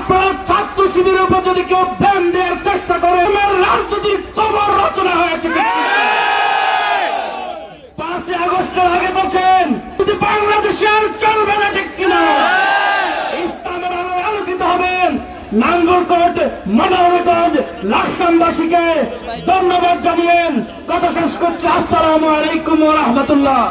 আপনার ছাত্র শিবিরের উপর যদি কেউ ব্যান দেওয়ার চেষ্টা করে, রাজনৈতিক কবর রচনা হয়েছে। 5 আগস্টের আগে বলছেন যদি বাংলাদেশে আর চলবে না, ঠিক কিনা? ইসলামের আলোয় আলোকিত হবেন। নাঙ্গলকোট, মনোহরগঞ্জ, লাকসামবাসীকে ধন্যবাদ জানিয়েন। কথা শেষ করছি। আসসালামু আলাইকুম ওয়া রাহমাতুল্লাহ।